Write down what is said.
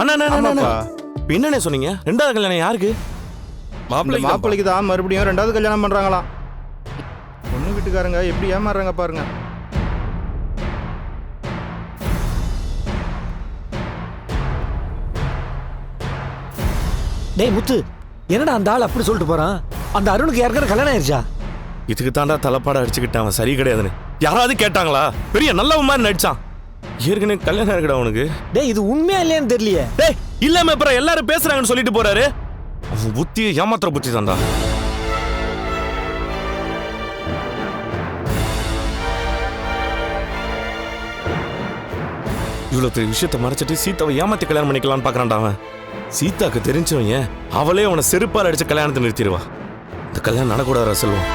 அண்ணா அண்ணா, அண்ணா, அண்ணா. ஆமாப்பா. இப்ப என்னண்ணே சொன்னீங்க? ரெண்டாவது கல்யாணம் யாருக்கு? மாப்பிள்ளைக்கு தான் மறுபடியும் 2வது கல்யாணம் பண்றாங்களாம். பொண்ணு வீட்டுக்காரங்க எப்படி ஏமாறுறாங்க பாருங்க. டேய் முத்து, என்னடா அந்த ஆள் அப்படி சொல்லிட்டு போறான்? அந்த அருணுக்கு யாருக்கான கல்யாணம் ஆயிடுச்சா? இதுக்கு தாண்டா தலைப்பாட அடிச்சுக்கிட்டான், அவன் சரி கிடையாதுன்னு. யாராவது கேட்டாங்களா? பெரிய நல்லவன் மாதிரி நடிச்சான். ஏற்கனவே கல்யாணம் இருக்குடா அவனுக்கு. டேய் இது உண்மையா இல்லையான்னு தெரியலையே. டேய் இல்லாம அப்புறம் எல்லாரும் பேசுறாங்கன்னு சொல்லிட்டு போறாரு. அவன் புத்தி ஏமாத்திர புத்தி தான்டா. இவ்வளவு பெரிய விஷயத்த மறைச்சிட்டு சீதாவை ஏமாத்தி கல்யாணம் பண்ணிக்கலாம்னு பாக்குறான்டா அவன். சீதாக்கு தெரிஞ்சவன் அவளே அவனை செருப்பால் அடிச்சு கல்யாணத்தை நிறுத்திடுவா. இந்த கல்யாணம் நடக்கூடாதா செல்வம்?